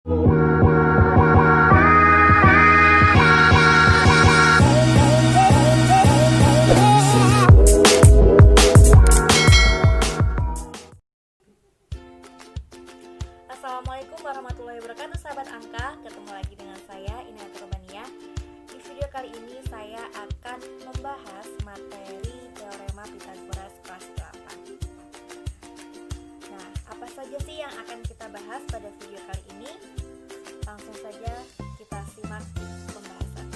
Assalamualaikum warahmatullahi wabarakatuh, sahabat angka. Ketemu lagi dengan saya, Inayatul Robania. Di video kali ini saya akan membahas materi teorema Pythagoras kelas 8. Nah, apa saja sih yang akan kita bahas pada video kali ini? Langsung saja kita simak pembahasan.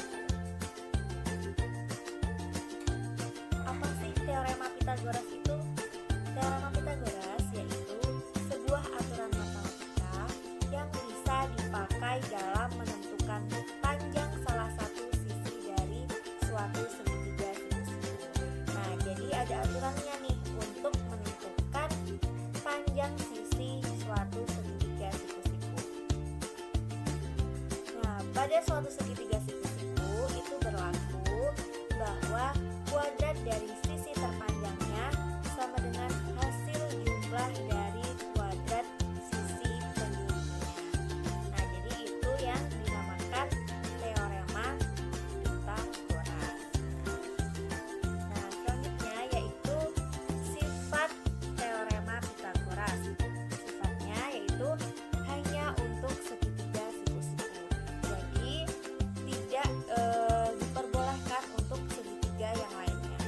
Apa sih teorema Pythagoras itu? Teorema Pythagoras yaitu sebuah aturan matematika yang bisa dipakai dalam menentukan panjang salah satu sisi dari suatu segitiga siku-siku. Nah, jadi ada aturannya nih untuk menentukan panjang sisi suatu segitiga siku-siku. Nah, pada suatu segitiga siku-siku itu berlaku bahwa kuadrat dari sisi terpanjangnya sama dengan hasil jumlah dari kuadrat sisi penyisinya. Nah, jadi itu yang dinamakan teorema Pythagoras. Nah, selanjutnya yaitu sifat teorema Pythagoras. Sifatnya yaitu hanya untuk segitiga siku-siku. Jadi tidak diperbolehkan untuk segitiga yang lainnya.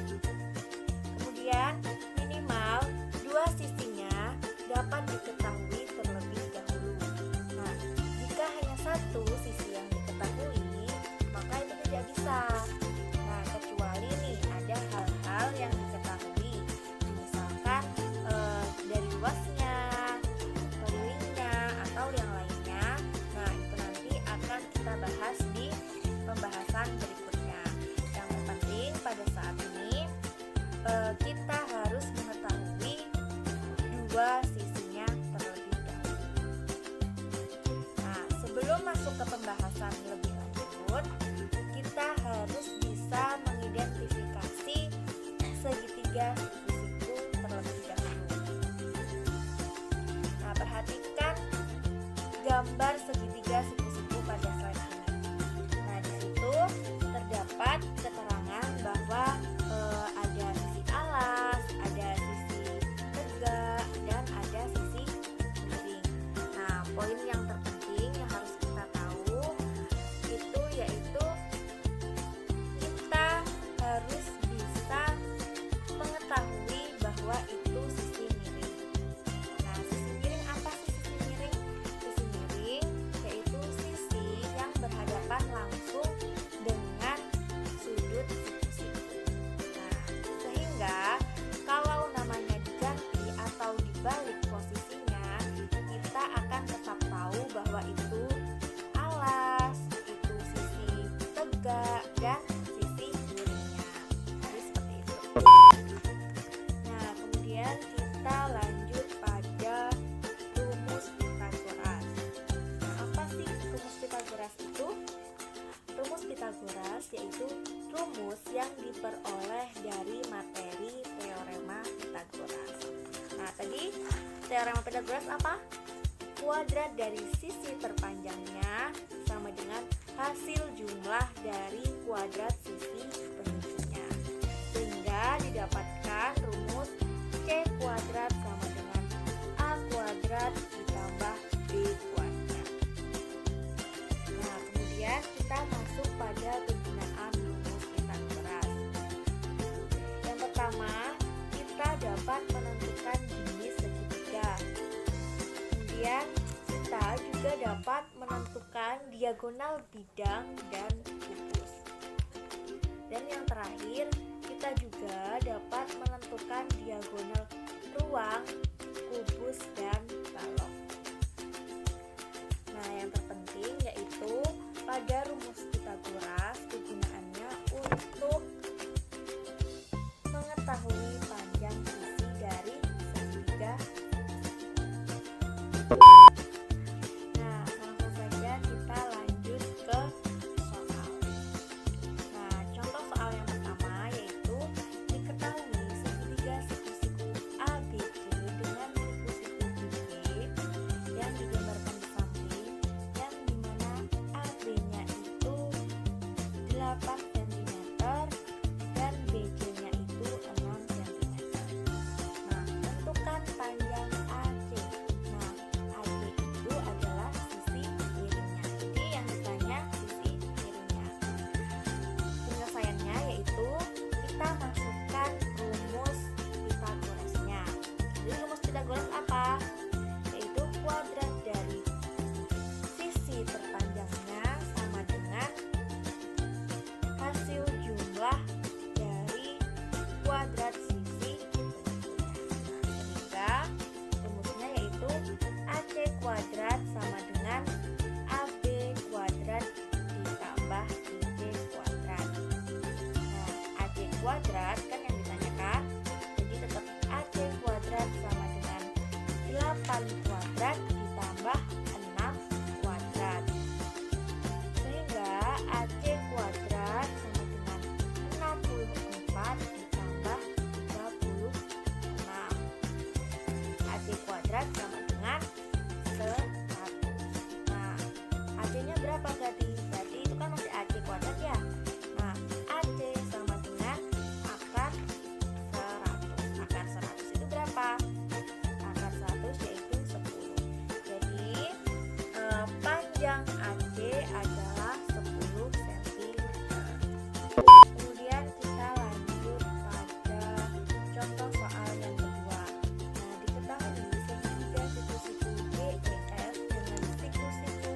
Kemudian minimal dua sisinya dapat diketahui terlebih dahulu. Nah, jika hanya satu sisi yang diketahui, maka itu tidak bisa. Nah, kecuali nih ada hal-hal yang diketahui, misalkan dari luasnya, kelilingnya, atau yang lainnya. Nah, itu nanti akan kita bahas di pembahasan berikutnya. Yang terpenting pada saat ini kita harus mengetahui dua sisinya terlebih dahulu. Nah, sebelum masuk ke pembahasan lebih lanjut, kita harus bisa mengidentifikasi segitiga siku terlebih dahulu. Nah, perhatikan gambar segitiga siku-siku pada slide ini. Nah, di situ terdapat keterangan bahwa ada sisi alas, ada sisi tegak, dan ada sisi miring. Nah, poin yang terpenting yang harus kita tahu itu yaitu kita harus bisa mengetahui bahwa itu sisi miring. Nah, sisi miring apa sih sisi miring? Sisi miring yaitu sisi yang berhadapan langsung dengan sudut siku-siku. Nah, sehingga kalau namanya diganti atau dibalik posisinya, kita akan tetap tahu bahwa itu alas, itu sisi tegak, dan sisi miringnya. Jadi seperti itu. Nah, kemudian kita lanjut pada rumus Pythagoras. Nah, apa sih rumus Pythagoras itu? Rumus Pythagoras yaitu rumus yang diperoleh dari materi teorema Pythagoras. Nah, tadi teorema Pythagoras apa? Kuadrat dari sisi terpanjangnya sama dengan hasil jumlah dari kuadrat sisi penyisinya. Sehingga didapatkan rumus C kuadrat sama dengan A kuadrat ditambah B kuadrat. Nah, kemudian kita masuk pada kegunaan rumus Pythagoras. Yang pertama, kita dapat menentukan jenis segitiga. Kemudian kita juga dapat menentukan diagonal bidang dan kubus. Dan yang terakhir, kita juga dapat menentukan diagonal ruang, kubus, dan balok. Nah, yang terpenting yaitu pada rumus Pythagoras kegunaannya untuk mengetahui panjang sisi dari segitiga. Nah, langsung saja kita lanjut ke soal. Nah, contoh soal yang pertama yaitu diketahui segitiga siku-siku ABC dengan siku-siku BB yang digambarkan di samping 8 cm dan BC-nya itu 6 cm. Nah, tentukan panjang AC. Nah, AC itu adalah sisi kirinya. Jadi yang ditanya sisi kirinya. Penyelesaiannya yaitu kita masukkan rumus Pitagorasnya. Jadi rumus Pitagoras apa? Yaitu kuadrat dari sisi terpanjangnya sama dengan hasil jumlah dari kuadrat sisi sehingga rumusnya yaitu AC kuadrat sama dengan AB kuadrat ditambah BC kuadrat. Nah, AC kuadrat kan yang ditanyakan, jadi tetap AC kuadrat sama dengan 8 kuadrat ditambah 6 kuadrat, sehingga AC kuadrat sama dengan 64 ditambah 36. AC kuadrat sama dengan 100. Nah, AC-nya berapa berarti? Berarti itu kan masih AC kuadrat ya. Nah, AC sama dengan akar 100. Akar 100 itu berapa? Akar 100 yaitu 10. Jadi panjang AC adalah 10 cm. Kemudian kita lanjut pada contoh soal yang kedua. Nah, diketahui segitiga siku-siku DEF dengan siku-siku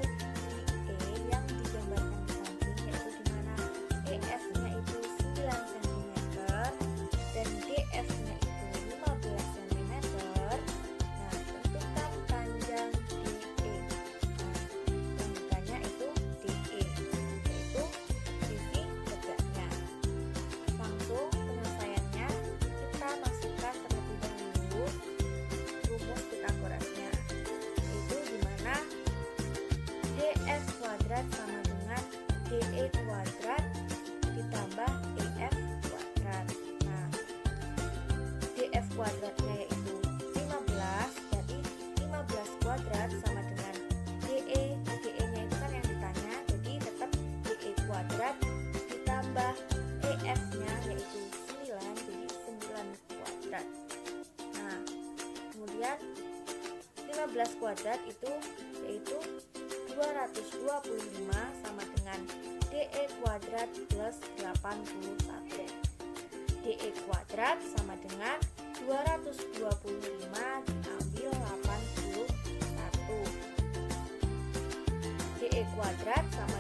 DE yang digambarkan di samping, yaitu dimana EF-nya itu 9 cm dan DF-nya itu 15 cm. Nah, tentukan panjang DE. Nah, yang ditanya itu DE, yaitu sisi tegaknya. Langsung penyelesaiannya kita masukkan terlebih dahulu rumus Pitagorasnya, yaitu dimana DF kuadrat sama dengan DE kuadrat ditambah EF kuadrat. Nah, DF kuadratnya yaitu 15, jadi 15 kuadrat sama dengan DE. DE-nya itu kan yang ditanya, jadi tetap DE kuadrat ditambah EF-nya yaitu 9, jadi 9 kuadrat. Nah, kemudian 15 kuadrat itu yaitu 225 sama dengan DE kuadrat plus 81. DE kuadrat sama dengan 225 diambil 81. DE kuadrat sama